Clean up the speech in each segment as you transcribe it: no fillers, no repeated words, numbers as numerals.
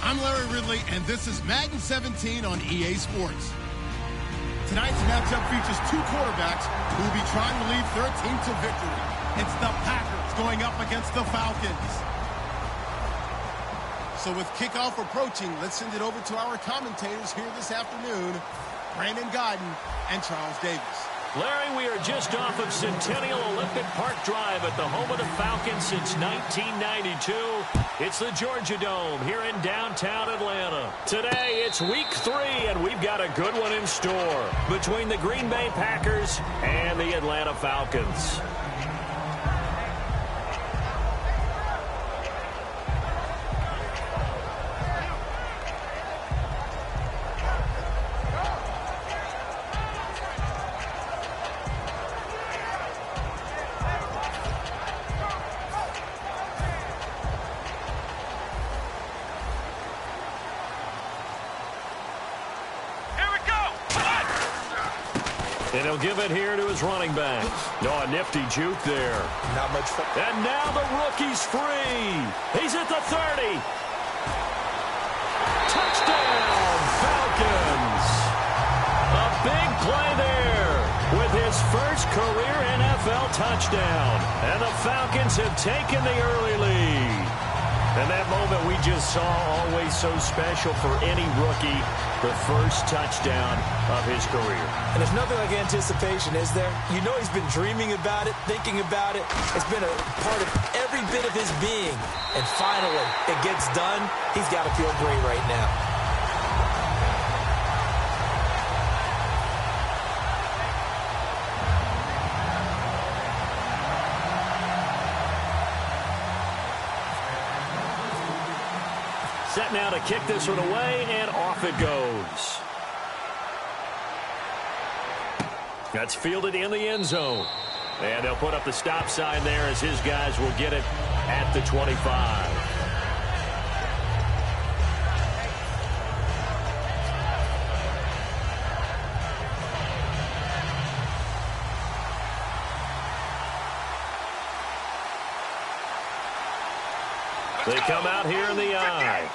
I'm Larry Ridley, and this is Madden 17 on EA Sports. Tonight's matchup features two quarterbacks who will be trying to lead their team to victory. It's the Packers going up against the Falcons. So with kickoff approaching, let's send it over to our commentators here this afternoon, Brandon Godden and Charles Davis. Larry, we are just off of Centennial Olympic Park Drive at the home of the Falcons since 1992. It's the Georgia Dome here in downtown Atlanta. Today, it's week 3, and we've got a good one in store between the Green Bay Packers and the Atlanta Falcons. And he'll give it here to his running back. Oh, a nifty juke there. Not much fun. And now the rookie's free. He's at the 30. Touchdown, Falcons. A big play there with his first career NFL touchdown. And the Falcons have taken the early lead. And that moment we just saw, always so special for any rookie, the first touchdown of his career. And there's nothing like anticipation, is there? You know he's been dreaming about it, thinking about it. It's been a part of every bit of his being. And finally, it gets done. He's got to feel great right now. Set now to kick this one away, and off it goes. That's fielded in the end zone. And they'll put up the stop sign there as his guys will get it at the 25. They come out here in the eye.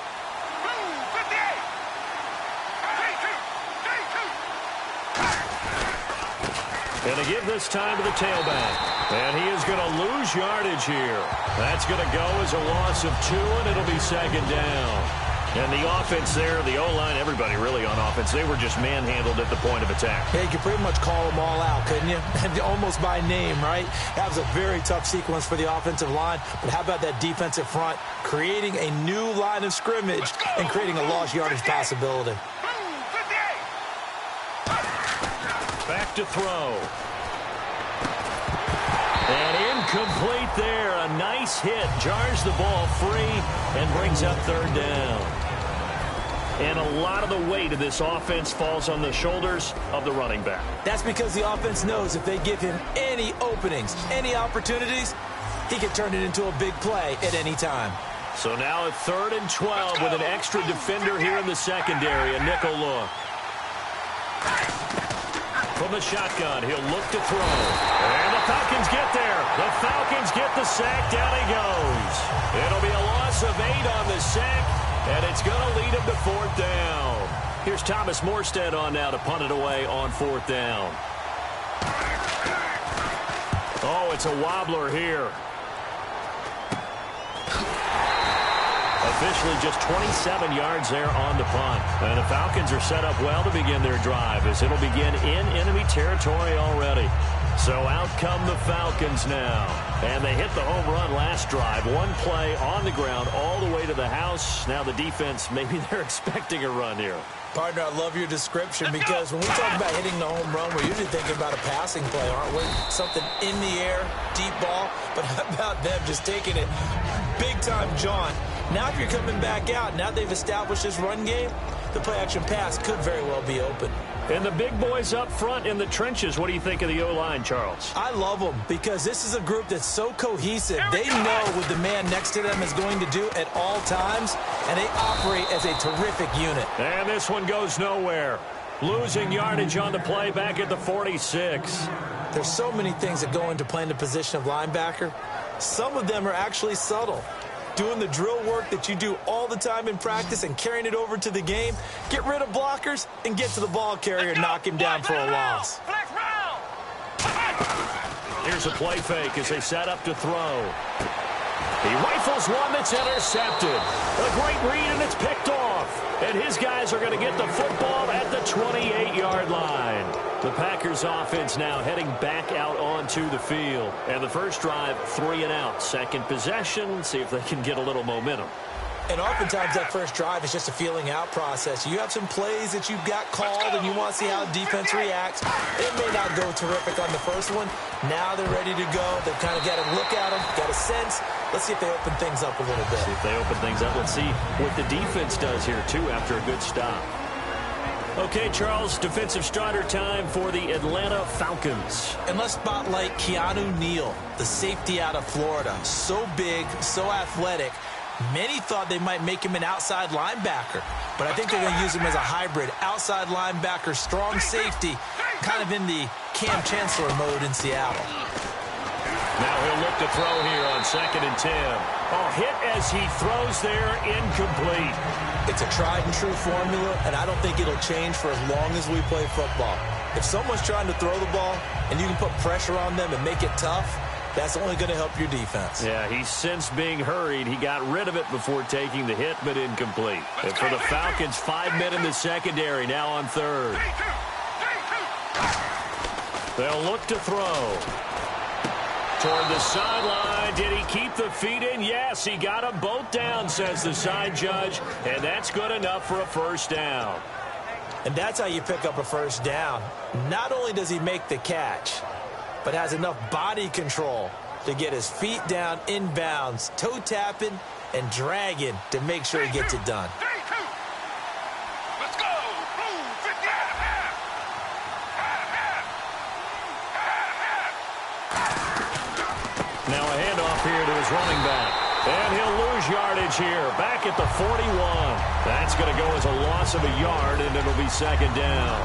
Going to give this time to the tailback. And he is going to lose yardage here. That's going to go as a loss of 2, and it'll be second down. And the offense there, the O-line, everybody really on offense, they were just manhandled at the point of attack. Yeah, you could pretty much call them all out, couldn't you? Almost by name, right? That was a very tough sequence for the offensive line. But how about that defensive front creating a new line of scrimmage and creating a lost yardage possibility? Back to throw. And incomplete there. A nice hit. Jars the ball free and brings up third down. And a lot of the weight of this offense falls on the shoulders of the running back. That's because the offense knows if they give him any openings, any opportunities, he can turn it into a big play at any time. So now at 3rd and 12 with an extra defender here in the secondary. A nickel look. From the shotgun, he'll look to throw. And the Falcons get there. The Falcons get the sack. Down he goes. It'll be a loss of 8 on the sack, and it's going to lead him to 4th down. Here's Thomas Morstead on now to punt it away on 4th down. Oh, it's a wobbler here. Officially just 27 yards there on the punt. And the Falcons are set up well to begin their drive as it'll begin in enemy territory already. So out come the Falcons now. And they hit the home run last drive. One play on the ground all the way to the house. Now the defense, maybe they're expecting a run here. Partner, I love your description because when we talk about hitting the home run, we're usually thinking about a passing play, aren't we? Something in the air, deep ball. But how about them just taking it big time, John? Now if you're coming back out, now they've established this run game, the play-action pass could very well be open. And the big boys up front in the trenches, what do you think of the O-line, Charles? I love them because this is a group that's so cohesive. They know what the man next to them is going to do at all times, and they operate as a terrific unit. And this one goes nowhere. Losing yardage on the play back at the 46. There's so many things that go into playing the position of linebacker. Some of them are actually subtle. Doing the drill work that you do all the time in practice and carrying it over to the game. Get rid of blockers and get to the ball carrier and knock him down for a loss. Here's a play fake as they set up to throw. He rifles one that's intercepted. A great read, and it's picked off. And his guys are going to get the football at the 28-yard line. The Packers offense now heading back out onto the field. And the first drive, 3 and out. Second possession, see if they can get a little momentum. And oftentimes that first drive is just a feeling out process. You have some plays that you've got called and you want to see how the defense reacts. It may not go terrific on the first one. Now they're ready to go. They've kind of got a look at them, got a sense. Let's see if they open things up a little bit. See if they open things up. Let's see what the defense does here, too, after a good stop. Okay, Charles, defensive starter time for the Atlanta Falcons. And let's spotlight Keanu Neal, the safety out of Florida. So big, so athletic. Many thought they might make him an outside linebacker, but I think they're going to use him as a hybrid. Outside linebacker, strong safety, kind of in the Cam Chancellor mode in Seattle. Now he'll look to throw here on 2nd and 10. Oh, hit as he throws there, incomplete. It's a tried and true formula, and I don't think it'll change for as long as we play football. If someone's trying to throw the ball and you can put pressure on them and make it tough, that's only going to help your defense. Yeah, he's since being hurried. He got rid of it before taking the hit, but incomplete. And for the Falcons, 5 men in the secondary, now on 3rd. They'll look to throw. Toward the sideline. Did he keep the feet in? Yes, he got them both down, says the side judge, and that's good enough for a first down. And that's how you pick up a first down. Not only does he make the catch, but has enough body control to get his feet down inbounds, toe tapping and dragging to make sure he gets it done. Let's go. Blue 50 out of half. Now a handoff here to his running back. And he'll lose yardage here. Back at the 41. That's going to go as a loss of a yard, and it'll be 2nd down.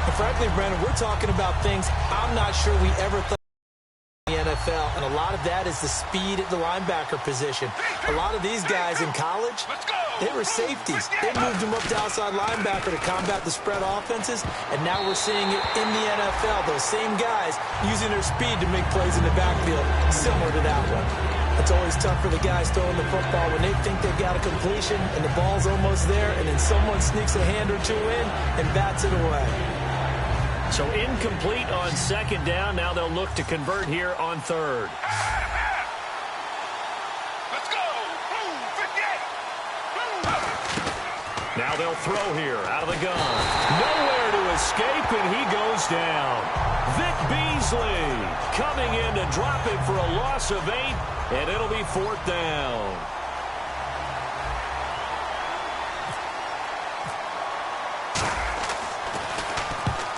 And frankly, Brandon, we're talking about things I'm not sure we ever thought in the NFL, and a lot of that is the speed at the linebacker position. A lot of these guys in college, they were safeties. They moved them up to outside linebacker to combat the spread offenses, and now we're seeing it in the NFL. Those same guys using their speed to make plays in the backfield, similar to that one. It's always tough for the guys throwing the football when they think they've got a completion and the ball's almost there, and then someone sneaks a hand or two in and bats it away. So incomplete on 2nd down. Now they'll look to convert here on 3rd. Let's go. Blue 58. Now they'll throw here out of the gun. Nowhere to escape, and he goes down. Vic Beasley coming in to drop him for a loss of 8, and it'll be 4th down.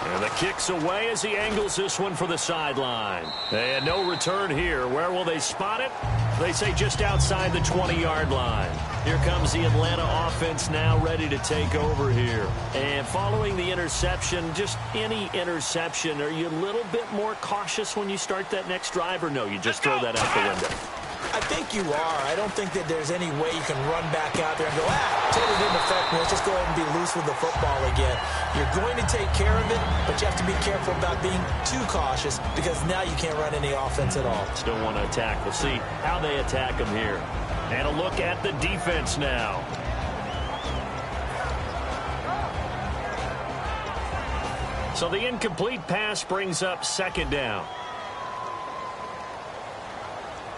And the kick's away as he angles this one for the sideline. And no return here. Where will they spot it? They say just outside the 20-yard line. Here comes the Atlanta offense now ready to take over here. And following the interception, just any interception, are you a little bit more cautious when you start that next drive, or no, you just throw that out the window? I think you are. I don't think that there's any way you can run back out there and go, totally didn't affect me. Let's just go ahead and be loose with the football again. You're going to take care of it, but you have to be careful about being too cautious because now you can't run any offense at all. Still want to attack. We'll see how they attack them here. And a look at the defense now. So the incomplete pass brings up 2nd down.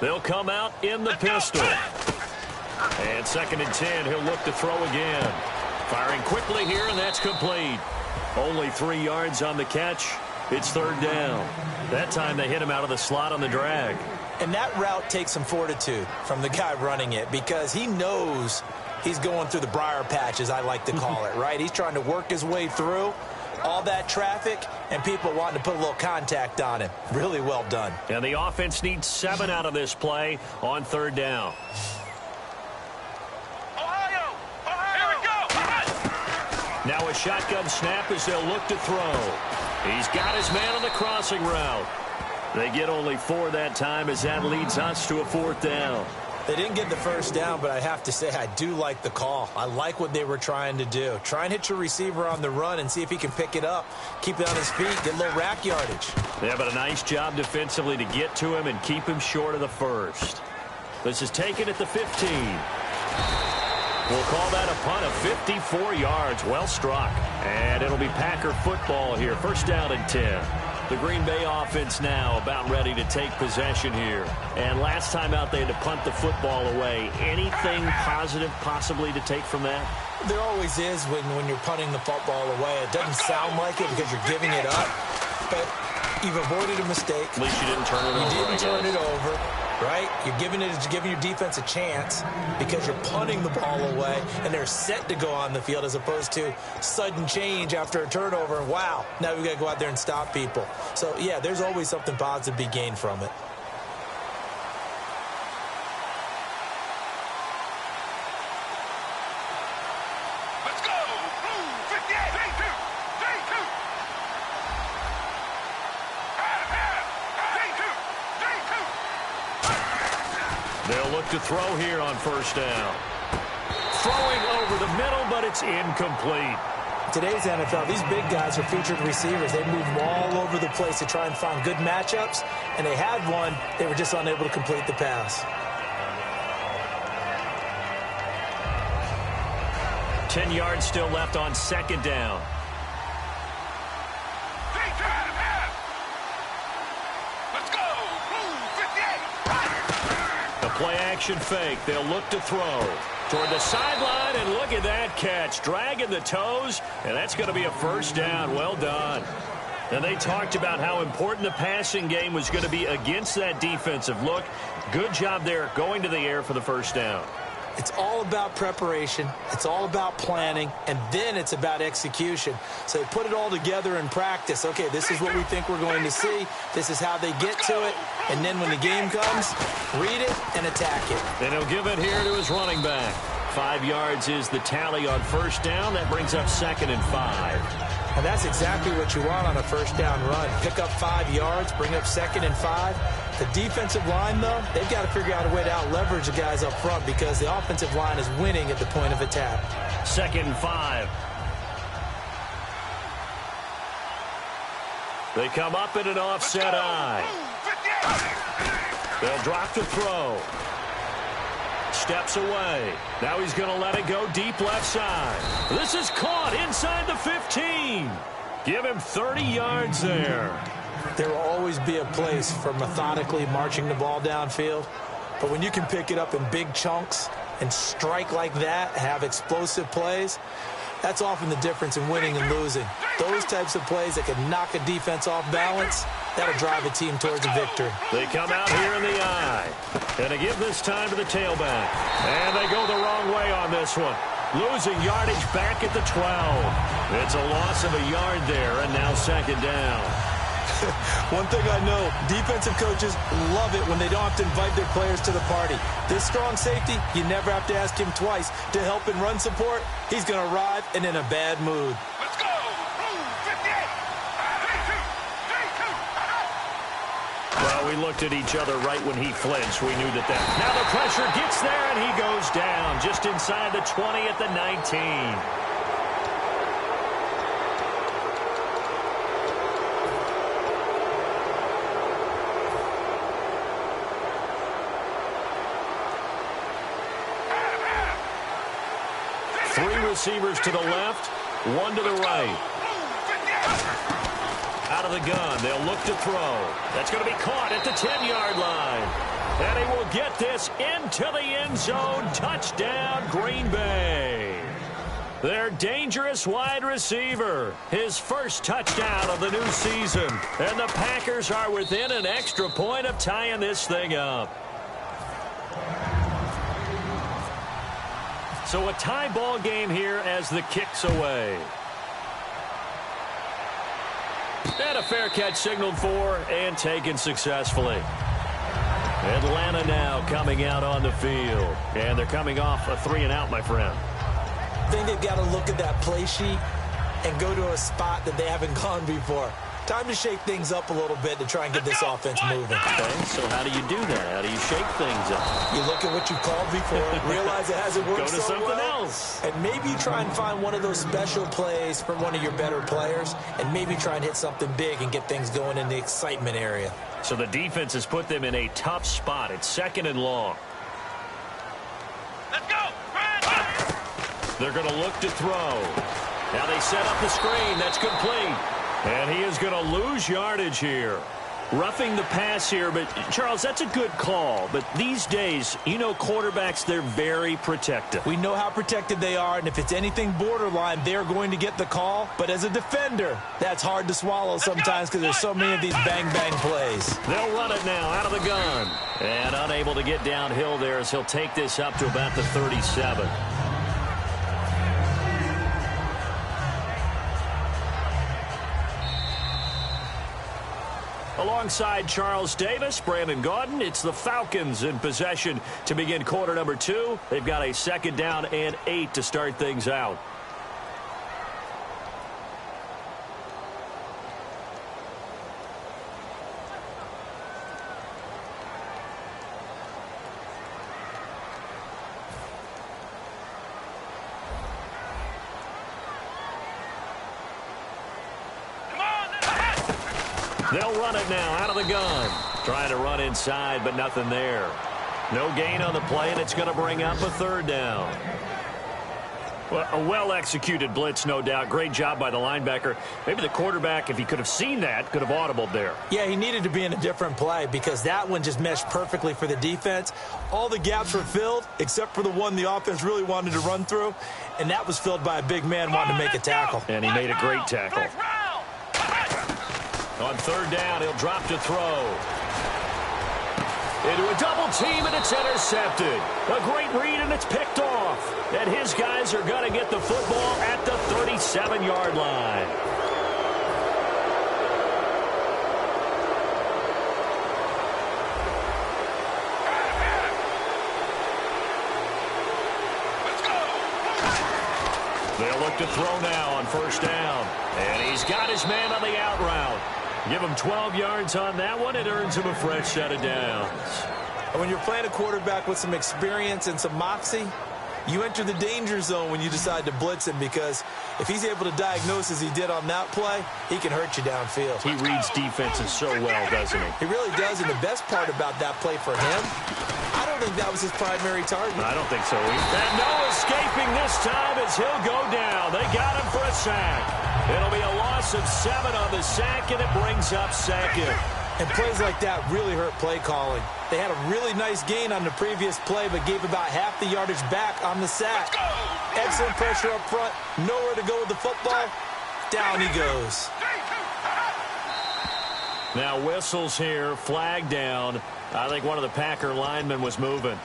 They'll come out in the pistol. And 2nd and 10, he'll look to throw again. Firing quickly here, and that's complete. Only 3 yards on the catch. It's 3rd down. That time they hit him out of the slot on the drag. And that route takes some fortitude from the guy running it because he knows he's going through the briar patch, as I like to call it, right? He's trying to work his way through. All that traffic and people wanting to put a little contact on him. Really well done. And the offense needs 7 out of this play on 3rd down. Ohio! Here we go! Now a shotgun snap as they'll look to throw. He's got his man on the crossing route. They get only 4 that time as that leads us to a 4th down. They didn't get the first down, but I have to say I do like the call. I like what they were trying to do. Try and hit your receiver on the run and see if he can pick it up, keep it on his feet, get a little rack yardage. Yeah, but a nice job defensively to get to him and keep him short of the first. This is taken at the 15. We'll call that a punt of 54 yards. Well struck. And it'll be Packer football here. 1st down and 10. The Green Bay offense now about ready to take possession here. And last time out they had to punt the football away. Anything positive possibly to take from that? There always is when you're punting the football away. It doesn't sound like it because you're giving it up. But you've avoided a mistake. At least you didn't turn it over. You didn't turn it over, right? You're giving your defense a chance because you're punting the ball away, and they're set to go on the field as opposed to sudden change after a turnover. And wow, now we've got to go out there and stop people. So, yeah, there's always something positive to be gained from it. Let's go! 58! 32! 32! They'll look to throw here on 1st down. Throwing over the middle, but it's incomplete. Today's NFL, these big guys are featured receivers. They move all over the place to try and find good matchups, and they had one. They were just unable to complete the pass. 10 yards still left on 2nd down. Let's go! 58! A play-action fake. They'll look to throw toward the sideline, and look at that catch. Dragging the toes, and that's going to be a 1st down. Well done. And they talked about how important the passing game was going to be against that defensive look. Good job there going to the air for the 1st down. It's all about preparation. It's all about planning, and then it's about execution. So they put it all together in practice. Okay, this is what we think we're going to see. This is how they get to it. And then when the game comes, read it and attack it. And he'll give it here to his running back. 5 yards is the tally on 1st down. That brings up 2nd and 5. And that's exactly what you want on a 1st down run. Pick up 5 yards, bring up 2nd and 5. The defensive line, though, they've got to figure out a way to out-leverage the guys up front because the offensive line is winning at the point of attack. 2nd and 5. They come up in an offset eye. They'll drop to throw. Steps away. Now he's going to let it go deep left side. This is caught inside the 15. Give him 30 yards there. There will always be a place for methodically marching the ball downfield. But when you can pick it up in big chunks and strike like that, have explosive plays, that's often the difference in winning and losing. Those types of plays that can knock a defense off balance, that'll drive a team towards a victory. They come out here in the eye. And they give this time to the tailback. And they go the wrong way on this one. Losing yardage back at the 12. It's a loss of a yard there, and now 2nd down. One thing I know, defensive coaches love it when they don't have to invite their players to the party. This strong safety, you never have to ask him twice to help in run support. He's going to arrive and in a bad mood. Let's go! 58! 32! Well, we looked at each other right when he flinched. We knew that. Now the pressure gets there, and he goes down just inside the 20 at the 19. Receivers to the left, one to the right. Out of the gun, they'll look to throw. That's going to be caught at the 10-yard line. And he will get this into the end zone. Touchdown, Green Bay. Their dangerous wide receiver. His first touchdown of the new season. And the Packers are within an extra point of tying this thing up. So a tie ball game here as the kick's away. And a fair catch signaled for and taken successfully. Atlanta now coming out on the field. And they're coming off a 3-and-out, my friend. I think they've got to look at that play sheet and go to a spot that they haven't gone before. Time to shake things up a little bit to try and get this offense moving. Okay, so how do you do that? How do you shake things up? You look at what you've called before, realize it hasn't worked Go to so something well, else. and maybe try and find one of those special plays from one of your better players, and maybe try and hit something big and get things going in the excitement area. So the defense has put them in a tough spot. It's 2nd and long. Let's go. They're going to look to throw. Now they set up the screen. That's complete. And he is going to lose yardage here. Roughing the pass here, but Charles, that's a good call. But these days, you know quarterbacks, they're very protective. We know how protected they are, and if it's anything borderline, they're going to get the call. But as a defender, that's hard to swallow sometimes because there's so many of these bang-bang plays. They'll run it now out of the gun. And unable to get downhill there as he'll take this up to about the 37. Alongside Charles Davis, Brandon Gaudin, it's the Falcons in possession to begin quarter number 2. They've got a 2nd down and 8 to start things out. They'll run it now out of the gun. Trying to run inside, but nothing there. No gain on the play, and it's going to bring up a 3rd down. Well, a well-executed blitz, no doubt. Great job by the linebacker. Maybe the quarterback, if he could have seen that, could have audibled there. Yeah, he needed to be in a different play because that one just meshed perfectly for the defense. All the gaps were filled except for the one the offense really wanted to run through, and that was filled by a big man wanting to make a tackle. And he made a great tackle. On 3rd down, he'll drop to throw. Into a double team, and it's intercepted. A great read, and it's picked off. And his guys are going to get the football at the 37-yard line. They'll look to throw now on 1st down. And he's got his man on the out route. Give him 12 yards on that one. It earns him a fresh set of downs. And when you're playing a quarterback with some experience and some moxie, you enter the danger zone when you decide to blitz him because if he's able to diagnose as he did on that play, he can hurt you downfield. He reads defenses so well, doesn't he? He really does, and the best part about that play for him, I don't think that was his primary target. I don't think so either. And no escaping this time as he'll go down. They got him for a sack. It'll be a loss of 7 on the sack, and it brings up 2nd. And plays like that really hurt play calling. They had a really nice gain on the previous play, but gave about half the yardage back on the sack. Excellent pressure up front. Nowhere to go with the football. Down he goes. Now whistles here, flag down. I think one of the Packer linemen was moving.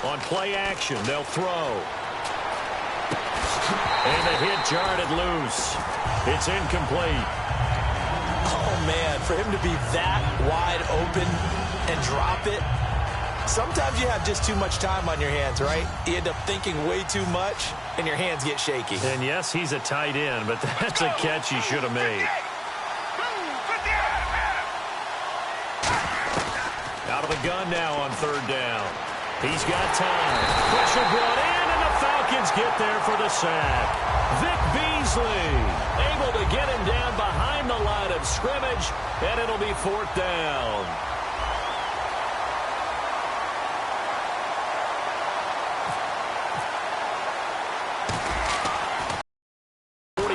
On play action, they'll throw. And the hit jarred loose. It's incomplete. Oh, man, for him to be that wide open and drop it, sometimes you have just too much time on your hands, right? You end up thinking way too much, and your hands get shaky. And, yes, he's a tight end, but that's a catch he should have made. Out of the gun now on 3rd down. He's got time. Pressure brought in, and the Falcons get there for the sack. Vic Beasley able to get him down behind the line of scrimmage, and it'll be 4th down.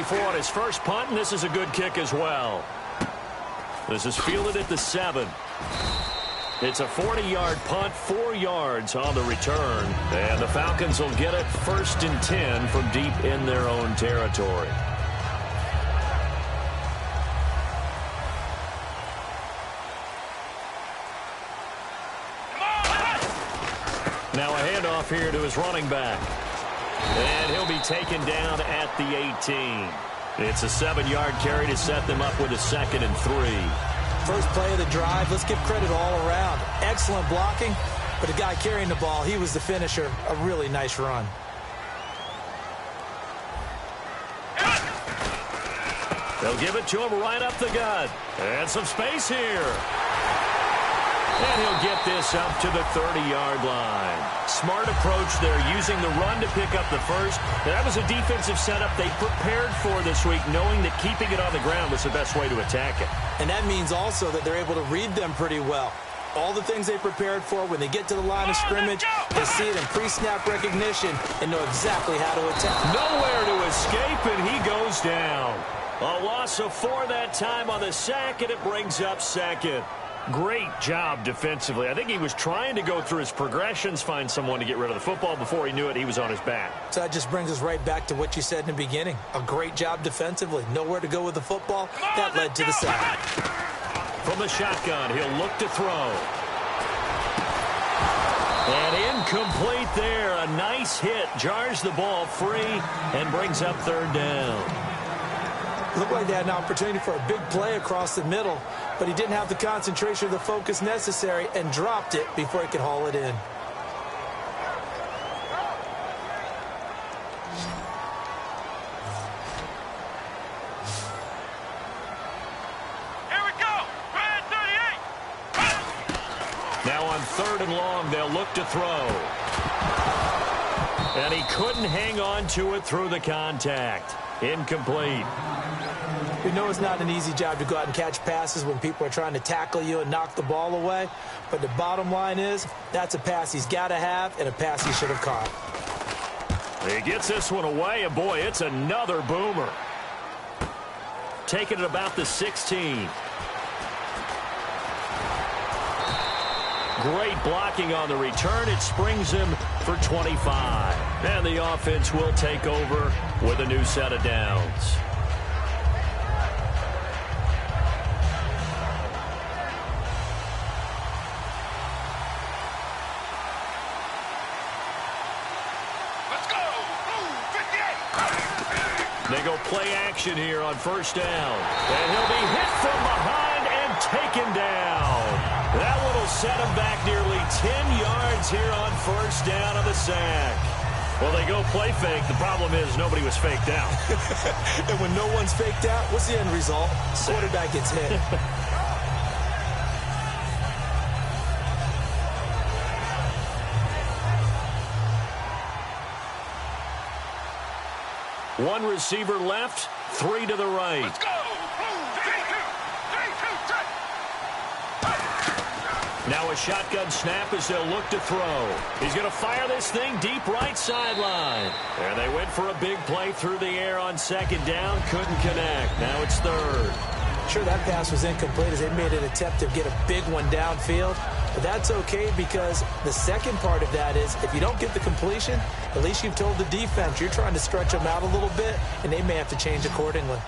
On his first punt, and this is a good kick as well. This is fielded at the 7. It's a 40-yard punt, 4 yards on the return. And the Falcons will get it 1st and 10 from deep in their own territory. Now a handoff here to his running back. And he'll be taken down at the 18. It's a 7-yard carry to set them up with a 2nd and 3. First play of the drive, let's give credit all around. Excellent blocking, but the guy carrying the ball, he was the finisher. A really nice run. They'll give it to him right up the gut. And some space here. And he'll get this up to the 30-yard line. Smart approach there, using the run to pick up the first. That was a defensive setup they prepared for this week, knowing that keeping it on the ground was the best way to attack it. And that means also that they're able to read them pretty well. All the things they prepared for, when they get to the line of scrimmage, they see it in pre-snap recognition and know exactly how to attack. Nowhere to escape, and he goes down. A loss of 4 that time on the sack, and it brings up 2nd. Great job defensively. I think he was trying to go through his progressions, find someone to get rid of the football. Before he knew it, he was on his back. So that just brings us right back to what you said in the beginning. A great job defensively. Nowhere to go with the football. That led to the sack. From the shotgun, he'll look to throw. And incomplete there. A nice hit. Jars the ball free and brings up 3rd down. Looked like they had an opportunity for a big play across the middle, but he didn't have the concentration or the focus necessary and dropped it before he could haul it in. Here we go. Red 38. Now on 3rd and long, they'll look to throw. And he couldn't hang on to it through the contact. Incomplete. We know it's not an easy job to go out and catch passes when people are trying to tackle you and knock the ball away. But the bottom line is, that's a pass he's got to have and a pass he should have caught. He gets this one away, and boy, it's another boomer. Taking it about the 16. Great blocking on the return. It springs him for 25. And the offense will take over with a new set of downs. They go play action here on 1st down. And he'll be hit from behind and taken down. That one will set him back nearly 10 yards here on 1st down on the sack. Well, they go play fake. The problem is nobody was faked out. And when no one's faked out, what's the end result? Quarterback gets hit. One receiver left, 3 to the right. Let's go. 3, 2, 3, 2, 3. Now a shotgun snap as they'll look to throw. He's going to fire this thing deep right sideline. And they went for a big play through the air on 2nd down. Couldn't connect. Now it's 3rd. Sure, that pass was incomplete as they made an attempt to get a big one downfield. But that's okay because the second part of that is if you don't get the completion, at least you've told the defense you're trying to stretch them out a little bit, and they may have to change accordingly.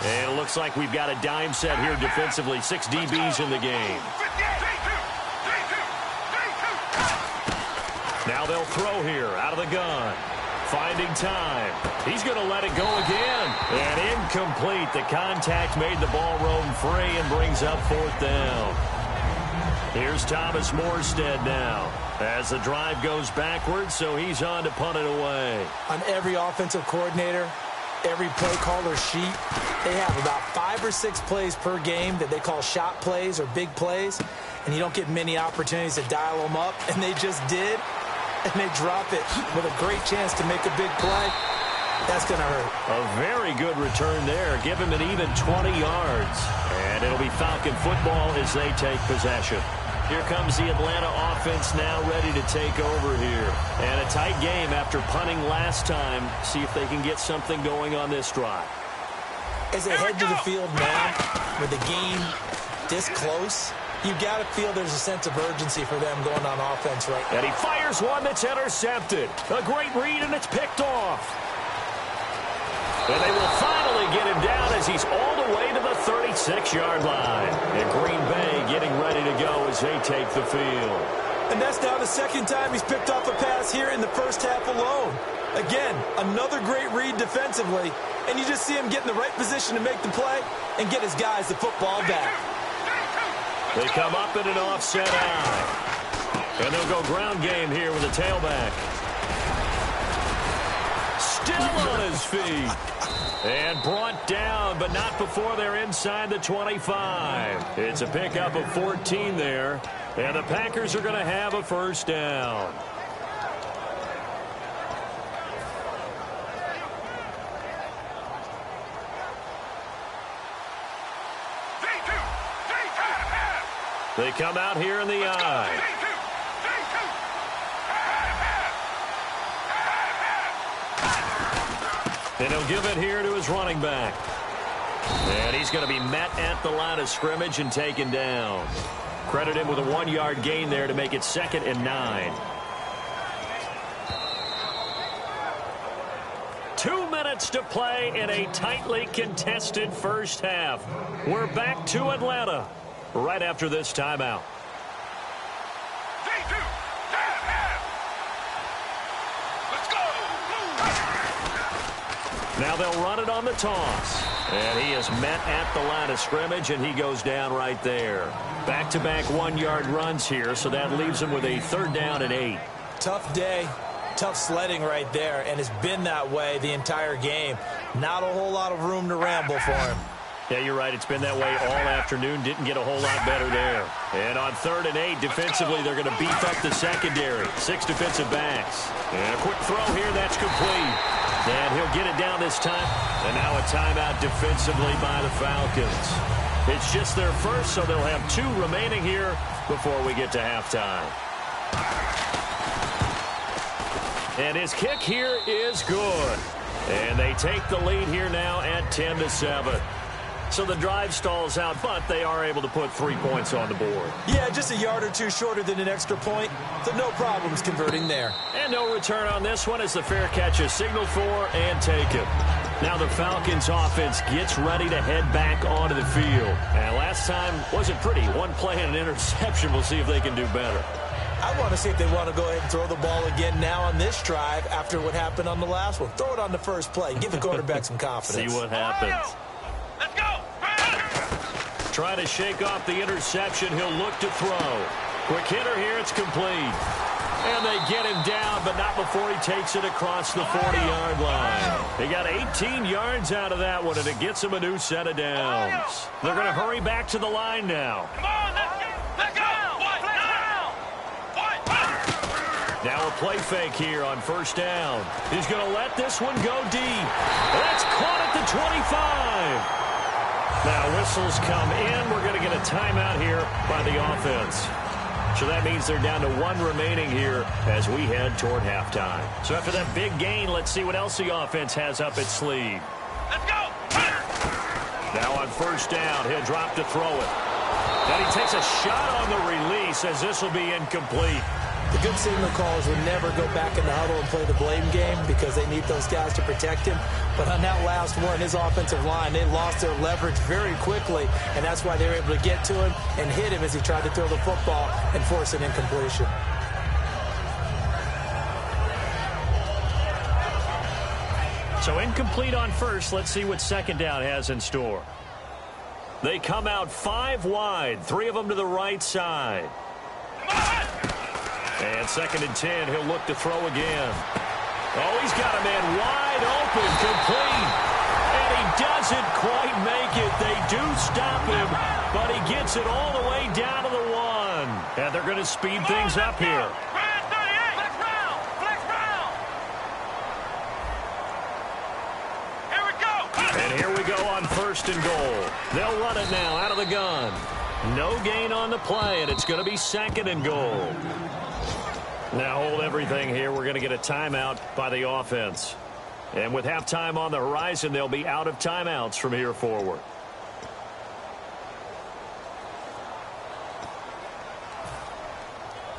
And it looks like we've got a dime set here defensively. 6 DBs in the game. Now they'll throw here out of the gun. Finding time. He's going to let it go again. And incomplete. The contact made the ball roam free and brings up 4th down. Here's Thomas Morstead now as the drive goes backwards, so he's on to punt it away. On every offensive coordinator, every play caller sheet, they have about 5 or 6 plays per game that they call shot plays or big plays, and you don't get many opportunities to dial them up, and they just did. And they drop it with a great chance to make a big play. That's going to hurt. A very good return there. Give him an even 20 yards. And it'll be Falcon football as they take possession. Here comes the Atlanta offense now ready to take over here. And a tight game after punting last time. See if they can get something going on this drive. As they head to the field now with the game this close, you got to feel there's a sense of urgency for them going on offense right now. And he fires one that's intercepted. A great read, and it's picked off. And they will finally get him down as he's all the way to the 36-yard line. And Green Bay getting ready to go as they take the field. And that's now the second time he's picked off a pass here in the first half alone. Again, another great read defensively, and you just see him get in the right position to make the play and get his guys the football back. They come up in an offset eye. And they'll go ground game here with a tailback. Still on his feet. And brought down, but not before they're inside the 25. It's a pickup of 14 there. And the Packers are going to have a first down. They come out here in the eye. And he'll give it here to his running back. And he's going to be met at the line of scrimmage and taken down. Credit him with a 1-yard gain there to make it 2nd and 9. 2 minutes to play in a tightly contested first half. We're back to Atlanta right after this timeout. Now they'll run it on the toss. And he is met at the line of scrimmage, and he goes down right there. Back-to-back 1-yard runs here, so that leaves him with a 3rd down and 8. Tough day, tough sledding right there, and it's been that way the entire game. Not a whole lot of room to ramble for him. Yeah, you're right. It's been that way all afternoon. Didn't get a whole lot better there. And on 3rd and 8, defensively, they're going to beef up the secondary. 6 defensive backs. And a quick throw here. That's complete. And he'll get it down this time. And now a timeout defensively by the Falcons. It's just their first, so they'll have 2 remaining here before we get to halftime. And his kick here is good. And they take the lead here now at 10-7. So the drive stalls out, but they are able to put 3 points on the board. Yeah, just a yard or 2 shorter than an extra point, so no problems converting there. And no return on this one as the fair catch is signaled for and taken. Now the Falcons offense gets ready to head back onto the field. And last time wasn't pretty. 1 play and an interception. We'll see if they can do better. I want to see if they want to go ahead and throw the ball again now on this drive after what happened on the last one. Throw it on the first play. Give the quarterback some confidence. See what happens. Let's go. Trying to shake off the interception. He'll look to throw. Quick hitter here. It's complete. And they get him down, but not before he takes it across the 40-yard line. They got 18 yards out of that one, and it gets him a new set of downs. They're going to hurry back to the line now. Come on, let's go. Now a play fake here on 1st down. He's going to let this one go deep. That's caught at the 25. Now whistles come in. We're going to get a timeout here by the offense. So that means they're down to 1 remaining here as we head toward halftime. So after that big gain, let's see what else the offense has up its sleeve. Let's go. Now on 1st down, he'll drop to throw it. Then he takes a shot on the release as this will be incomplete. The good signal callers would never go back in the huddle and play the blame game because they need those guys to protect him. But on that last one, his offensive line, they lost their leverage very quickly, and that's why they were able to get to him and hit him as he tried to throw the football and force an incompletion. So incomplete on 1st. Let's see what 2nd down has in store. They come out 5 wide, 3 of them to the right side. And 2nd and 10, he'll look to throw again. Oh, he's got a man wide open, complete. And he doesn't quite make it. They do stop him, but he gets it all the way down to the 1. And they're going to speed things up here. Here we go. And here we go on 1st and goal. They'll run it now out of the gun. No gain on the play, and it's going to be 2nd and goal. Now hold everything here. We're going to get a timeout by the offense. And with halftime on the horizon, they'll be out of timeouts from here forward.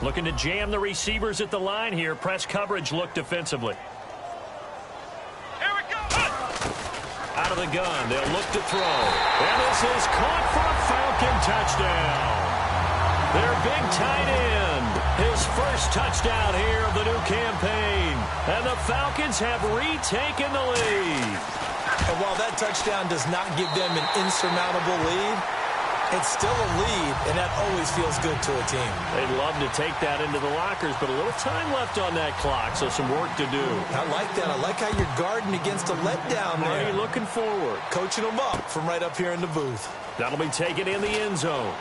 Looking to jam the receivers at the line here. Press coverage look defensively. Here we go. Out of the gun, they'll look to throw. And this is caught for a Falcon touchdown. Their big tight end, his first touchdown here of the new campaign. And the Falcons have retaken the lead. And while that touchdown does not give them an insurmountable lead, it's still a lead, and that always feels good to a team. They'd love to take that into the lockers, but a little time left on that clock, so some work to do. I like that. I like how you're guarding against a letdown there. Marty looking forward. Coaching them up from right up here in the booth. That'll be taken in the end zone.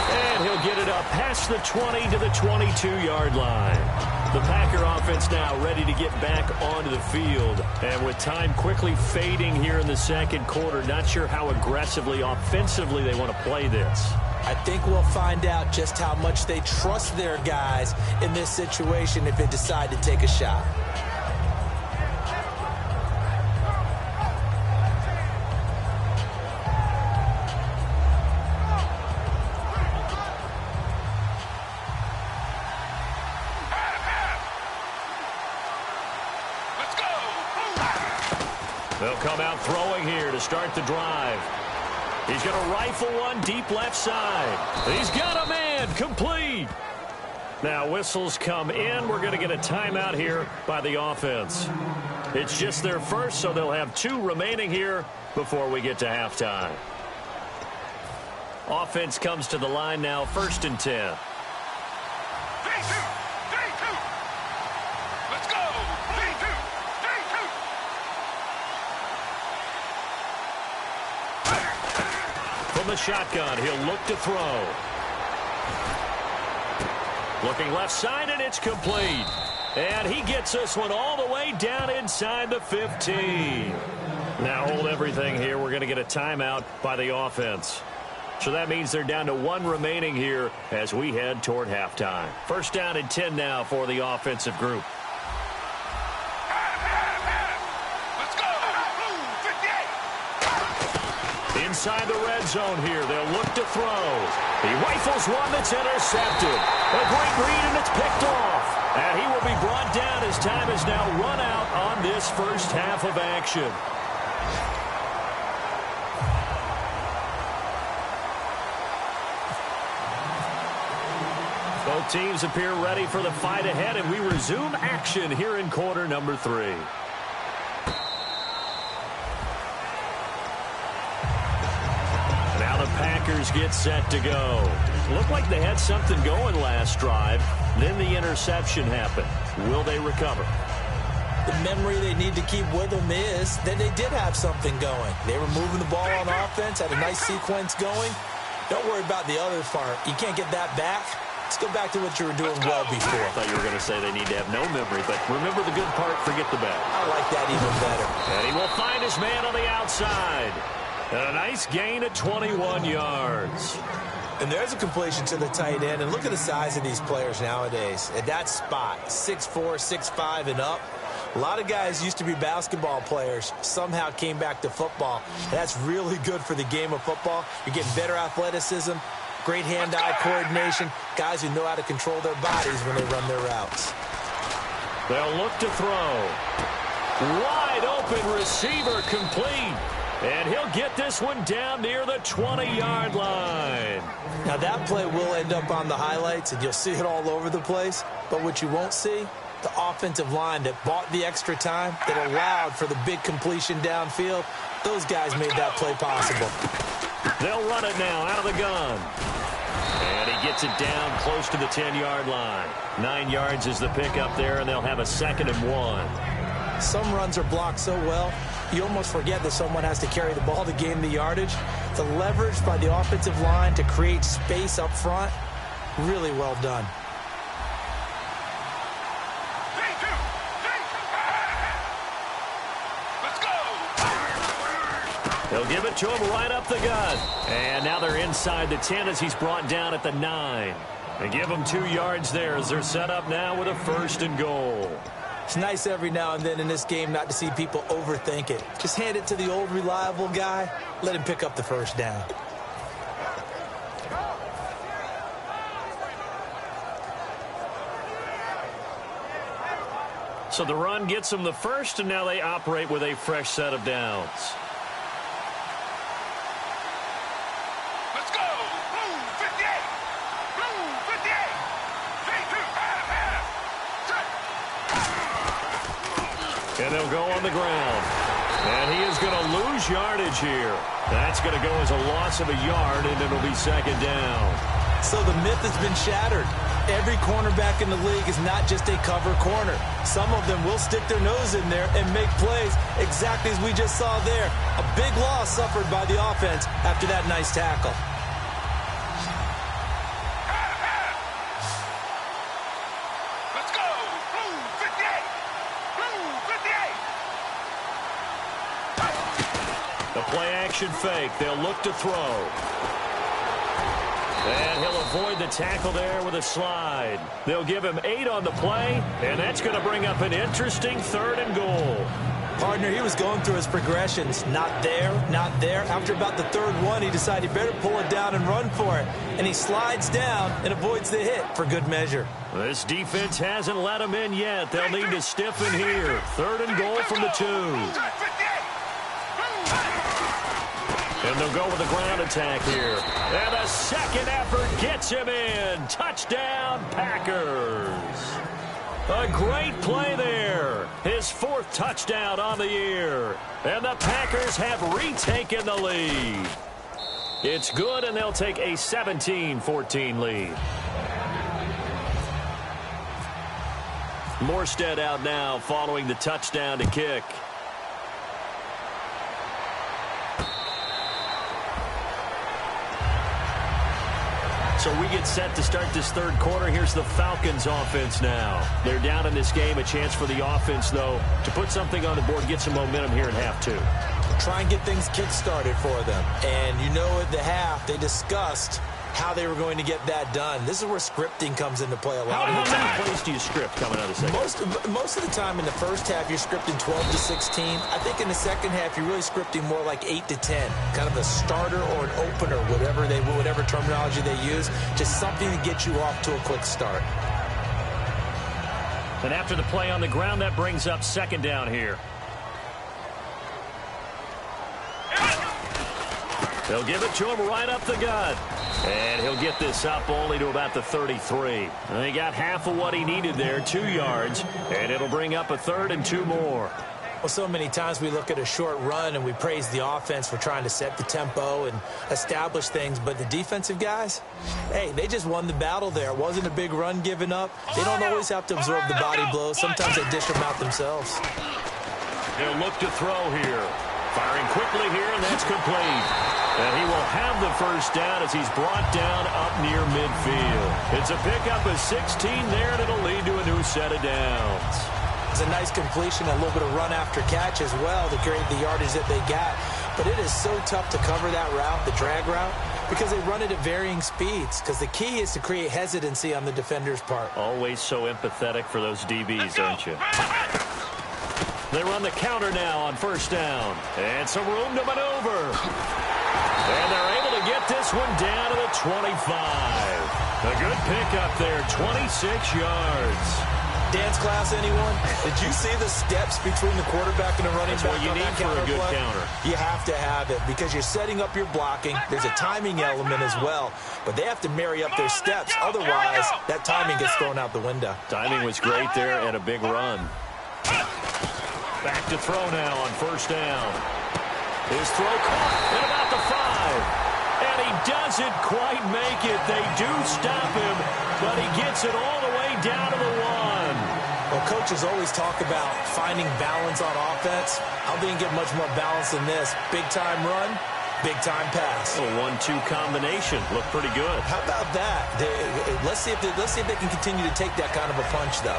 And he'll get it up past the 20 to the 22-yard line. The Packer offense now ready to get back onto the field. And with time quickly fading here in the second quarter, not sure how aggressively, offensively they want to play this. I think we'll find out just how much they trust their guys in this situation if they decide to take a shot. They'll come out throwing here to start the drive. He's going to rifle one deep left side. He's got a man, complete. Now whistles come in. We're going to get a timeout here by the offense. It's just their first, so they'll have 2 remaining here before we get to halftime. Offense comes to the line now, 1st and 10. 3-2. Let's go. 3-2. From the shotgun, he'll look to throw. Looking left side, and it's complete. And he gets this one all the way down inside the 15. Now hold everything here. We're going to get a timeout by the offense. So that means they're down to 1 remaining here as we head toward halftime. 1st down and 10 now for the offensive group. Inside the red zone here, they'll look to throw. He rifles one that's intercepted. A great read, and it's picked off. And he will be brought down as time is now run out on this first half of action. Both teams appear ready for the fight ahead, and we resume action here in quarter number 3. Packers get set to go. Looked like they had something going last drive. Then the interception happened. Will they recover? The memory they need to keep with them is that they did have something going. They were moving the ball on offense, had a nice sequence going. Don't worry about the other part. You can't get that back. Let's go back to what you were doing well before. I thought you were going to say they need to have no memory, but remember the good part, forget the bad. I like that even better. And he will find his man on the outside. And a nice gain of 21 yards. And there's a completion to the tight end. And look at the size of these players nowadays. At that spot, 6'4", 6'5", and up. A lot of guys used to be basketball players, somehow came back to football. And that's really good for the game of football. You're getting better athleticism, great hand-eye coordination, guys who know how to control their bodies when they run their routes. They'll look to throw. Wide open receiver, complete. And he'll get this one down near the 20-yard line. Now that play will end up on the highlights, and you'll see it all over the place. But what you won't see, the offensive line that bought the extra time, that allowed for the big completion downfield, those guys made that play possible. They'll run it now out of the gun. And he gets it down close to the 10-yard line. 9 yards is the pickup there, and they'll have a 2nd and 1. Some runs are blocked so well, you almost forget that someone has to carry the ball to gain the yardage. The leverage by the offensive line to create space up front, really well done. Let's go. They'll give it to him right up the gut. And now they're inside the 10 as he's brought down at the 9. They give him 2 yards there as they're set up now with a 1st and goal. It's nice every now and then in this game not to see people overthink it. Just hand it to the old reliable guy. Let him pick up the 1st down. So the run gets them the first, and now they operate with a fresh set of downs. Let's go. Blue 58. Blue 58. 3-2. Half. And they'll go on the ground. And he is going to lose yardage here. That's going to go as a loss of a yard, and it'll be second down. So the myth has been shattered. Every cornerback in the league is not just a cover corner. Some of them will stick their nose in there and make plays exactly as we just saw there. A big loss suffered by the offense after that nice tackle. Let's go. Blue 58. Blue 58. The play action fake. They'll look to throw. And he'll avoid the tackle there with a slide. They'll give him 8 on the play, and that's going to bring up an interesting 3rd and goal. Partner, he was going through his progressions. Not there, not there. After about the 3rd one, he decided he better pull it down and run for it. And he slides down and avoids the hit for good measure. This defense hasn't let him in yet. They'll need to stiffen here. 3rd and goal from the 2. And they'll go with the ground attack here. And the second effort gets him in. Touchdown, Packers. A great play there. His 4th touchdown on the year. And the Packers have retaken the lead. It's good, and they'll take a 17-14 lead. Morstead out now following the touchdown to kick. So we get set to start this 3rd quarter. Here's the Falcons offense now. They're down in this game. A chance for the offense, though, to put something on the board, get some momentum here at half 2. Try and get things kick-started for them. And you know at the half, they discussed how they were going to get that done. This is where scripting comes into play a lot of the time. How many plays do you script coming out of the second? Most of the time in the first half, you're scripting 12 to 16. I think in the second half, you're really scripting more like 8 to 10. Kind of a starter or an opener, whatever terminology they use. Just something to get you off to a quick start. And after the play on the ground, that brings up second down here. They'll give it to him right up the gut. And he'll get this up only to about the 33. And he got half of what he needed there, 2 yards. And it'll bring up a 3rd and 2 more. Well, so many times we look at a short run and we praise the offense for trying to set the tempo and establish things. But the defensive guys, hey, they just won the battle there. It wasn't a big run given up. They don't always have to absorb the body blows. Sometimes they dish them out themselves. They'll look to throw here. Firing quickly here, and that's complete. And he will have the first down as he's brought down up near midfield. It's a pickup of 16 there, and it'll lead to a new set of downs. It's a nice completion, a little bit of run after catch as well to create the yardage that they got. But it is so tough to cover that route, the drag route, because they run it at varying speeds. Because the key is to create hesitancy on the defender's part. Always so empathetic for those DBs, aren't you? They run the counter now on first down. And some room to maneuver. And they're able to get this one down to the 25. A good pickup there, 26 yards. Dance class, anyone? Did you see the steps between the quarterback and the running back? That's what you need for a good counter. You have to have it because you're setting up your blocking. There's a timing element as well. But they have to marry up their steps. Otherwise, that timing gets thrown out the window. Timing was great there and a big run. Back to throw now on first down. His throw caught at about the 5. And he doesn't quite make it. They do stop him, but he gets it all the way down to the 1. Well, coaches always talk about finding balance on offense. I don't think you get much more balance than this. Big-time run, big-time pass. A 1-2 combination. Looked pretty good. How about that? Let's see if they can continue to take that kind of a punch, though.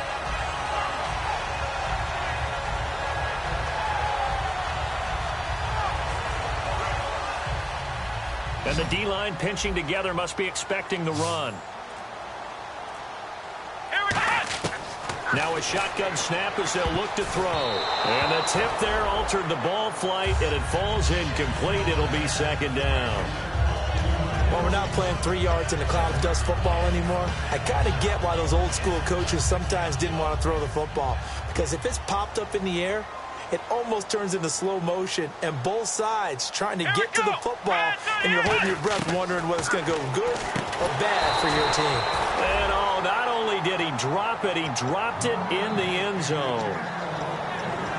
And the D-line pinching together must be expecting the run. Now a shotgun snap as they'll look to throw. And the tip there altered the ball flight, and it falls incomplete. It'll be second down. Well, we're not playing 3 yards in a cloud of dust football anymore. I kind of get why those old school coaches sometimes didn't want to throw the football. Because if it's popped up in the air, it almost turns into slow motion, and both sides trying to get to the football, and you're holding your breath wondering whether it's going to go good or bad for your team. And not only did he drop it, he dropped it in the end zone.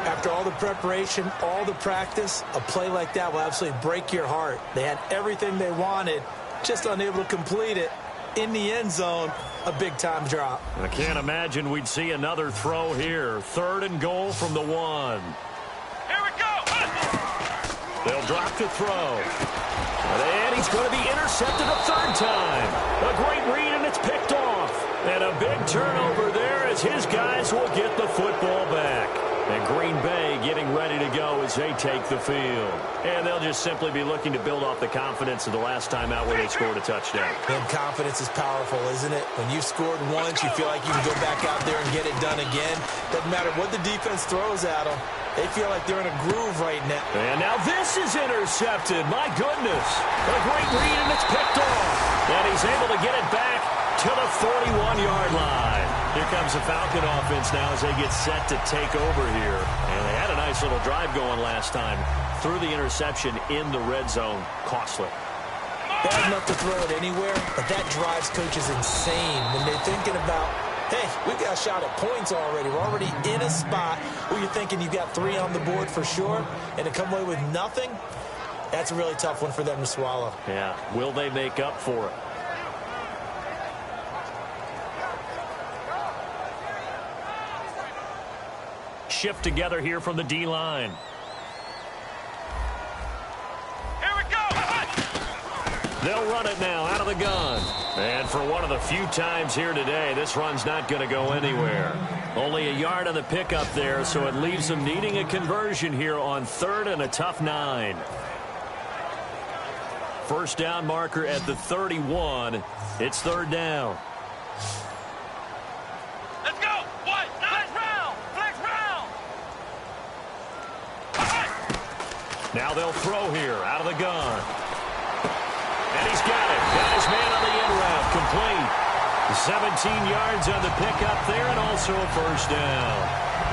After all the preparation, all the practice, a play like that will absolutely break your heart. They had everything they wanted, just unable to complete it. In the end zone, a big-time drop. I can't imagine we'd see another throw here. 3rd and goal from the 1. Here we go. They'll drop the throw. And he's going to be intercepted a 3rd time. A great read, and it's picked off. And a big turnover there as his guys will get the football back. And Green Bay getting ready to go as they take the field. And they'll just simply be looking to build off the confidence of the last time out where they scored a touchdown. And confidence is powerful, isn't it? When you've scored once, you feel like you can go back out there and get it done again. Doesn't matter what the defense throws at them. They feel like they're in a groove right now. And now this is intercepted. My goodness. A great read, and it's picked off. And he's able to get it back to the 41-yard line. Here comes the Falcon offense now as they get set to take over here. And they had a nice little drive going last time. Threw the interception in the red zone. Costly. Bad enough to throw it anywhere, but that drives coaches insane when they're thinking about, hey, we got a shot at points already. We're already in a spot where you're thinking you got 3 on the board for sure, and to come away with nothing, that's a really tough one for them to swallow. Yeah. Will they make up for it? Shift together here from the D-line. Here we go. They'll run it now out of the gun. And for one of the few times here today, this run's not going to go anywhere. Only a yard on the pickup there, so it leaves them needing a conversion here on 3rd and a tough 9. First down marker at the 31. It's 3rd down. Let's go. What? Flex round. Flex round. Now they'll throw here out of the gun. And he's got it. Got his man on the end route. Complete. 17 yards on the pickup there, and also a first down.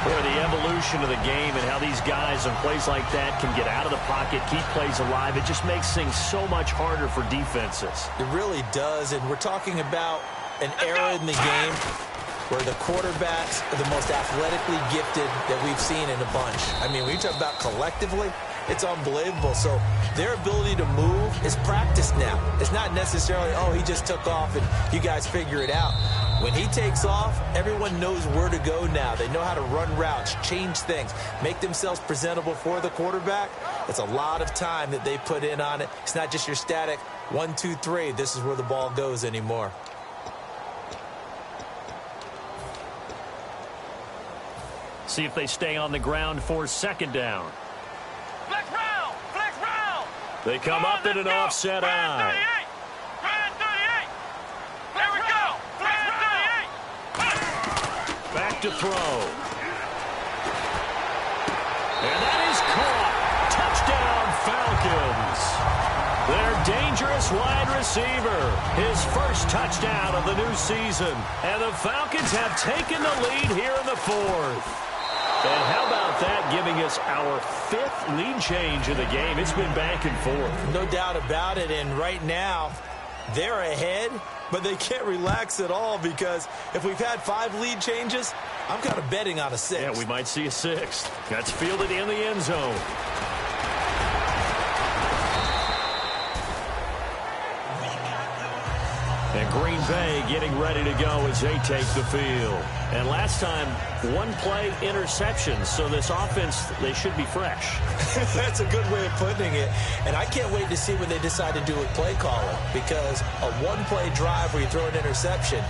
Boy, the evolution of the game and how these guys on plays like that can get out of the pocket, keep plays alive, it just makes things so much harder for defenses. It really does, and we're talking about an era in the game where the quarterbacks are the most athletically gifted that we've seen in a bunch. I mean, when you talk about collectively, it's unbelievable. So their ability to move is practiced now. It's not necessarily, oh, he just took off and you guys figure it out. When he takes off, everyone knows where to go now. They know how to run routes, change things, make themselves presentable for the quarterback. It's a lot of time that they put in on it. It's not just your static 1, 2, 3. This is where the ball goes anymore. See if they stay on the ground for 2nd down. Flex round. Flex round. They come up in an offset eye. There we go. Flex 38. Back to throw. And that is caught. Touchdown, Falcons. Their dangerous wide receiver. His first touchdown of the new season. And the Falcons have taken the lead here in the 4th. And how about that, giving us our 5th lead change of the game? It's been back and forth. No doubt about it, and right now, they're ahead, but they can't relax at all because if we've had 5 lead changes, I'm kind of betting on a 6th. Yeah, we might see a 6th. That's fielded in the end zone. And Green Bay getting ready to go as they take the field. And last time, 1-play interception. So this offense, they should be fresh. That's a good way of putting it. And I can't wait to see when they decide to do with play calling. Because a 1-play drive where you throw an interception,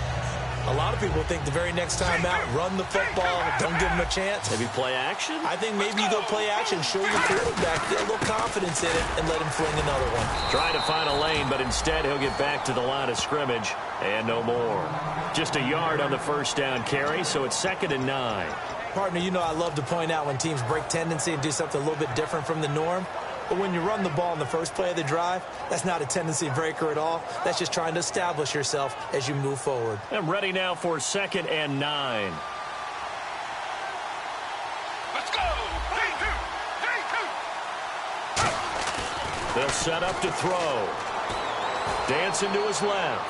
a lot of people think the very next time out, run the football, don't give them a chance. Maybe play action? I think maybe you go play action, show your quarterback, get a little confidence in it, and let him fling another one. Trying to find a lane, but instead he'll get back to the line of scrimmage, and no more. Just a yard on the first down carry, so it's 2nd and 9. Partner, you know I love to point out when teams break tendency and do something a little bit different from the norm. But when you run the ball in the first play of the drive, that's not a tendency breaker at all. That's just trying to establish yourself as you move forward. And ready now for 2nd and 9. Let's go! 3-2! 3-2! They'll set up to throw. Dancing to his left.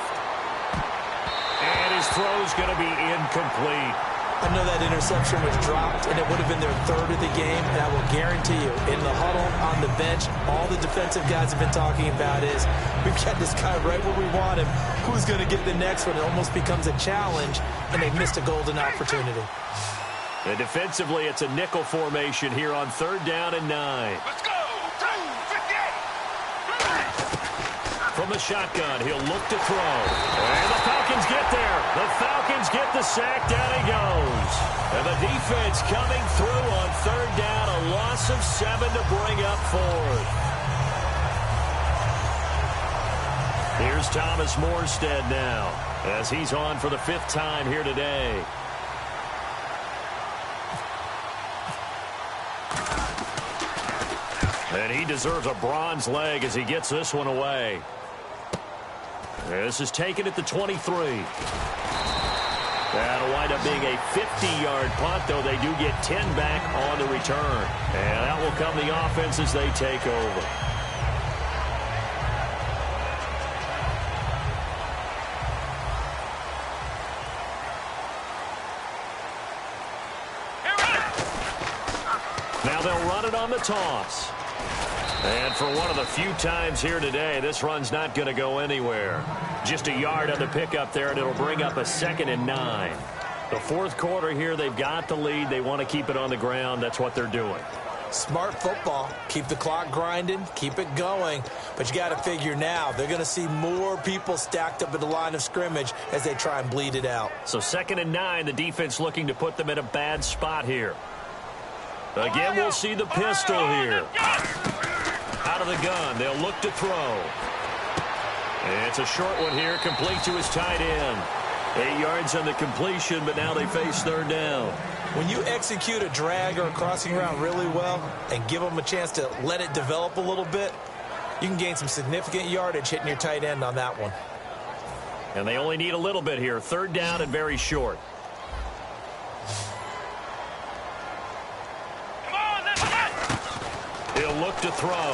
And his throw's going to be incomplete. I know that interception was dropped, and it would have been their 3rd of the game, and I will guarantee you, in the huddle, on the bench, all the defensive guys have been talking about is, we've got this guy right where we want him. Who's going to get the next one? It almost becomes a challenge, and they missed a golden opportunity. And defensively, it's a nickel formation here on 3rd down and 9. Let's go! 58! From the shotgun, he'll look to throw. And the Falcons get there. The Falcons get the sack. Down he goes. And the defense coming through on 3rd down. A loss of 7 to bring up 4th. Here's Thomas Morstead now as he's on for the 5th time here today. And he deserves a bronze leg as he gets this one away. This is taken at the 23. That'll wind up being a 50-yard punt, though they do get 10 back on the return. And that will come the offense as they take over. Now they'll run it on the toss. And for one of the few times here today, this run's not going to go anywhere. Just a yard on the pickup there, and it'll bring up a 2nd and 9. The 4th quarter here, they've got the lead. They want to keep it on the ground. That's what they're doing. Smart football. Keep the clock grinding. Keep it going. But you got to figure now, they're going to see more people stacked up at the line of scrimmage as they try and bleed it out. So 2nd and 9, the defense looking to put them in a bad spot here. Again, we'll see the pistol here. Out of the gun, they'll look to throw. It's a short one here, complete to his tight end. 8 yards on the completion, but now they face 3rd down. When you execute a drag or a crossing route really well and give them a chance to let it develop a little bit, you can gain some significant yardage hitting your tight end on that one. And they only need a little bit here. 3rd down and very short. He'll look to throw.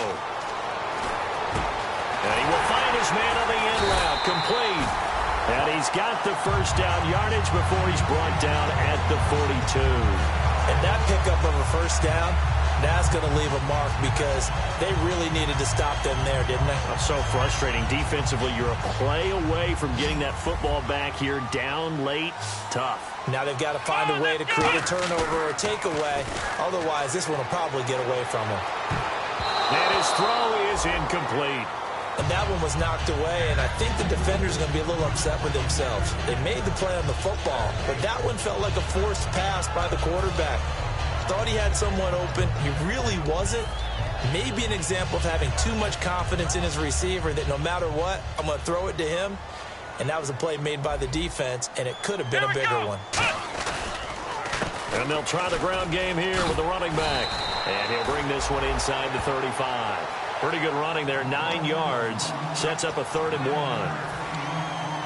And he will find his man on the end route. Complete. And he's got the 1st down yardage before he's brought down at the 42. And that pickup of a 1st down, that's going to leave a mark because they really needed to stop them there, didn't they? That's so frustrating. Defensively, you're a play away from getting that football back here. Down late, tough. Now they've got to find a way to create a turnover or a takeaway. Otherwise, this one will probably get away from them. And his throw is incomplete. And that one was knocked away, and I think the defender's going to be a little upset with themselves. They made the play on the football, but that one felt like a forced pass by the quarterback. Thought he had someone open. He really wasn't. Maybe an example of having too much confidence in his receiver that no matter what, I'm going to throw it to him. And that was a play made by the defense, and it could have been a bigger one. And they'll try the ground game here with the running back. And he'll bring this one inside the 35. Pretty good running there, 9 yards. Sets up a 3rd and 1.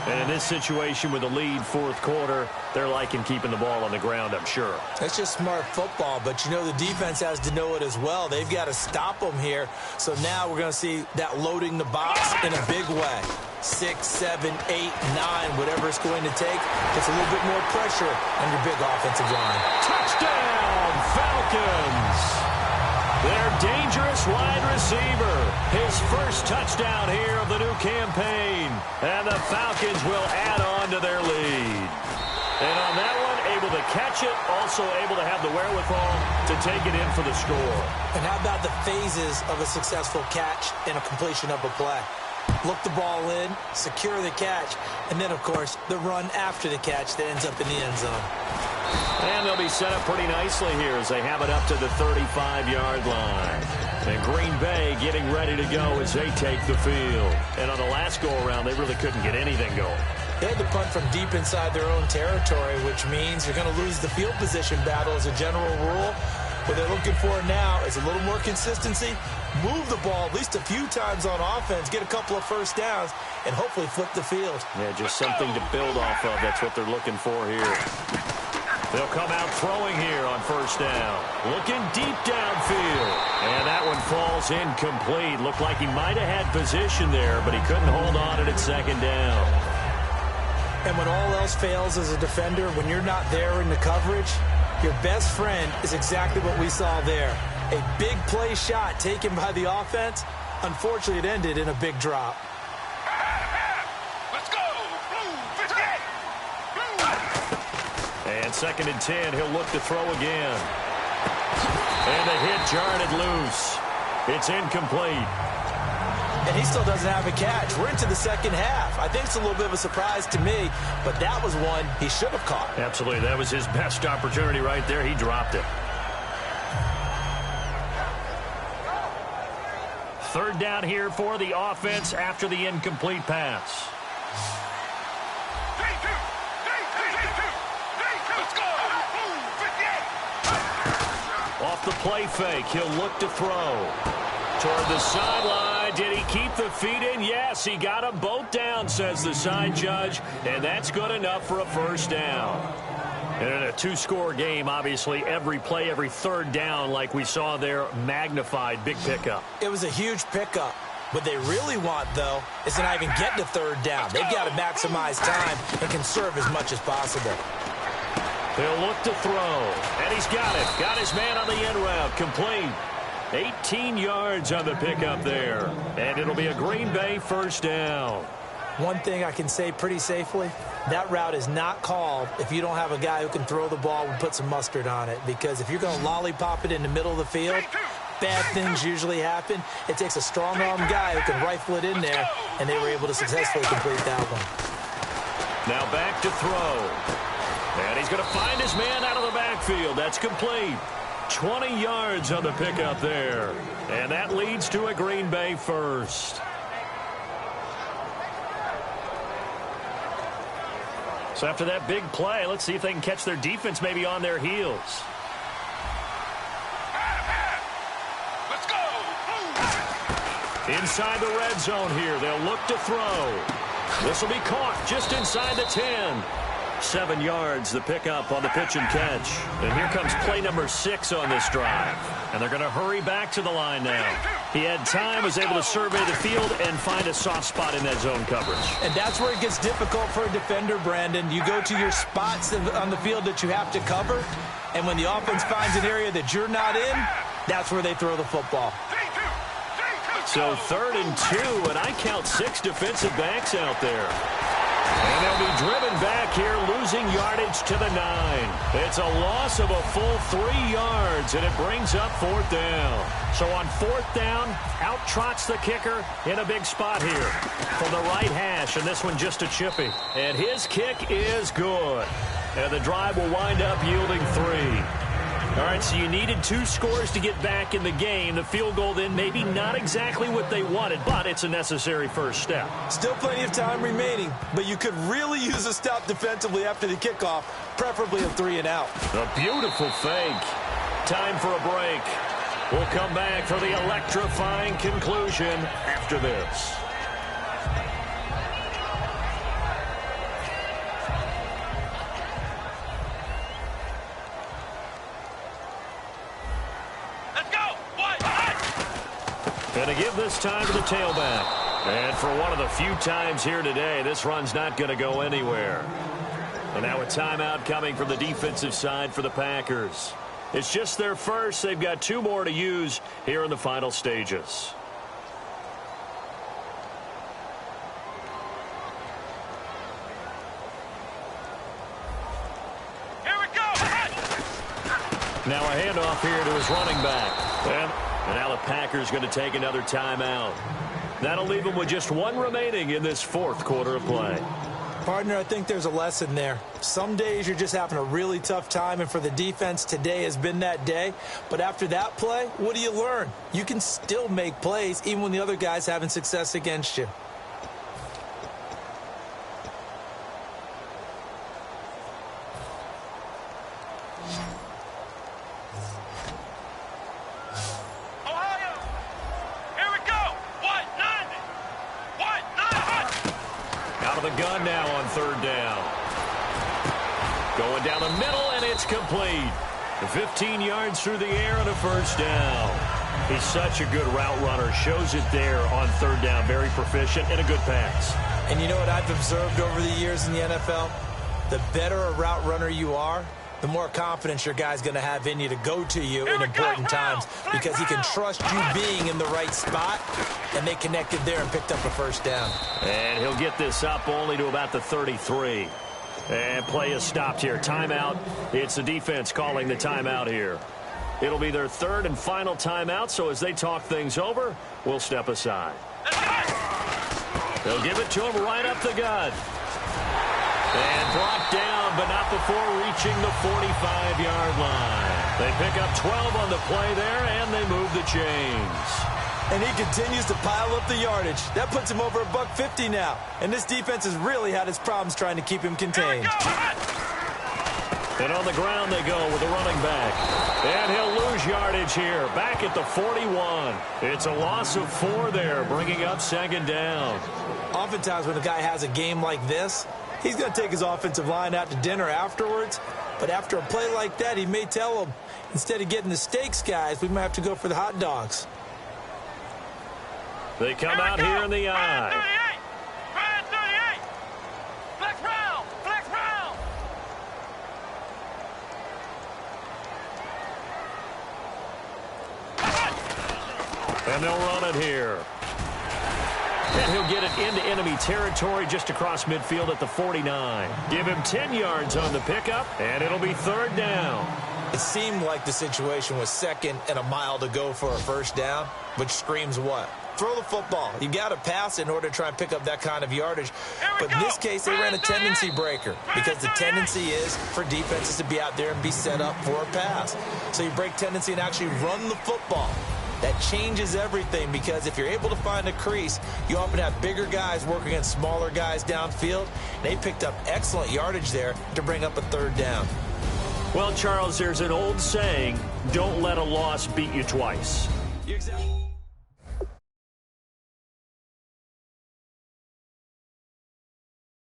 And in this situation with the lead 4th quarter, they're liking keeping the ball on the ground, I'm sure. That's just smart football, but you know the defense has to know it as well. They've got to stop them here. So now we're going to see that loading the box in a big way. 6, 7, 8, 9, whatever it's going to take. It's a little bit more pressure on your big offensive line. Touchdown, Falcons! Their dangerous wide receiver. His first touchdown here of the new campaign. And the Falcons will add on to their lead. And on that one, able to catch it, also able to have the wherewithal to take it in for the score. And how about the phases of a successful catch and a completion of a play? Look the ball in, secure the catch, and then, of course, the run after the catch that ends up in the end zone. And they'll be set up pretty nicely here as they have it up to the 35-yard line. And Green Bay getting ready to go as they take the field. And on the last go-around, they really couldn't get anything going. They had to punt from deep inside their own territory, which means you're going to lose the field position battle as a general rule. But What they're looking for now is a little more consistency, move the ball at least a few times on offense, get a couple of first downs, and hopefully flip the field. Yeah, just something to build off of. That's what they're looking for here. They'll come out throwing here on first down. Looking deep downfield. And that one falls incomplete. Looked like he might have had position there, but he couldn't hold on at second down. And when all else fails as a defender, when you're not there in the coverage, your best friend is exactly what we saw there. A big play shot taken by the offense. Unfortunately, it ended in a big drop. Let's go! Blue 58! And 2nd and 10, he'll look to throw again. And the hit jarred it loose. It's incomplete. And he still doesn't have a catch. We're into the second half. I think it's a little bit of a surprise to me, but that was one he should have caught. Absolutely. That was his best opportunity right there. He dropped it. 3rd down here for the offense after the incomplete pass. Let's go! Blue 58! Off the play fake, he'll look to throw. Toward the sideline. Did he keep the feet in? Yes, he got them both down, says the side judge, and that's good enough for a first down. And in a 2-score game, obviously, every play, every 3rd down, like we saw there, magnified. Big pickup. It was a huge pickup. What they really want, though, is to not even get to 3rd down. They've got to maximize time and conserve as much as possible. He'll look to throw, and he's got it. Got his man on the end route, complete. 18 yards on the pickup there, and it'll be a Green Bay first down. One thing I can say pretty safely, that route is not called if you don't have a guy who can throw the ball and put some mustard on it, because if you're going to lollipop it in the middle of the field, bad things usually happen. It takes a strong-arm guy who can rifle it in there, and they were able to successfully complete that one. Now back to throw. And he's going to find his man out of the backfield. That's complete. 20 yards on the pickup there. And that leads to a Green Bay first. So after that big play, let's see if they can catch their defense maybe on their heels. Let's go! Inside the red zone here, they'll look to throw. This will be caught just inside the 10. 7 yards, the pickup on the pitch and catch. And here comes play number 6 on this drive. And they're going to hurry back to the line now. He had time, was able to survey the field and find a soft spot in that zone coverage. And that's where it gets difficult for a defender, Brandon. You go to your spots on the field that you have to cover, and when the offense finds an area that you're not in, that's where they throw the football. So 3rd and 2, and I count 6 defensive backs out there. And they'll be driven back here, losing yardage to the 9. It's a loss of a full 3 yards, and it brings up 4th down. So on 4th down, out trots the kicker in a big spot here from the right hash, and this one just a chippy. And his kick is good. And the drive will wind up yielding 3. All right, so you needed 2 scores to get back in the game. The field goal then maybe not exactly what they wanted, but it's a necessary first step. Still plenty of time remaining, but you could really use a stop defensively after the kickoff, preferably a 3 and out. A beautiful fake. Time for a break. We'll come back for the electrifying conclusion after this. And to give this time to the tailback. And for one of the few times here today, this run's not going to go anywhere. And now a timeout coming from the defensive side for the Packers. It's just their first. They've got 2 more to use here in the final stages. Here we go! Now a handoff here to his running back. And now the Packers going to take another timeout. That'll leave them with just 1 remaining in this 4th quarter of play. Partner, I think there's a lesson there. Some days you're just having a really tough time, and for the defense, today has been that day. But after that play, what do you learn? You can still make plays even when the other guy's having success against you. the gun now on third down. Going down the middle, and it's complete. 15 yards through the air and a first down. He's such a good route runner. Shows it there on third down. Very proficient and a good pass. And you know what I've observed over the years in the NFL? The better a route runner you are, the more confidence your guy's going to have in you to go to you in important times because he can trust you being in the right spot, and they connected there and picked up a first down. And he'll get this up only to about the 33. And play is stopped here. Timeout. It's the defense calling the timeout here. It'll be their third and final timeout, so as they talk things over, we'll step aside. They'll give it to him right up the gut. And brought down, but not before reaching the 45-yard line. They pick up 12 on the play there, and they move the chains. And he continues to pile up the yardage. That puts him over $150 now. And this defense has really had its problems trying to keep him contained. And on the ground they go with the running back. And he'll lose yardage here, back at the 41. It's a loss of 4 there, bringing up second down. Oftentimes when a guy has a game like this, he's going to take his offensive line out to dinner afterwards. But after a play like that, he may tell them, instead of getting the steaks, guys, we might have to go for the hot dogs. They come out here in the eye. Brad 38. Flex round. Flex round. And they'll run it here. And he'll get it into enemy territory just across midfield at the 49. Give him 10 yards on the pickup, and it'll be third down. It seemed like the situation was second and a mile to go for a first down, which screams what? Throw the football. You got to pass in order to try and pick up that kind of yardage. But in this case, they ran a tendency breaker because the tendency is for defenses to be out there and be set up for a pass. So you break tendency and actually run the football. That changes everything because if you're able to find a crease, you often have bigger guys working against smaller guys downfield. They picked up excellent yardage there to bring up a third down. Well, Charles, there's an old saying, don't let a loss beat you twice. Exactly.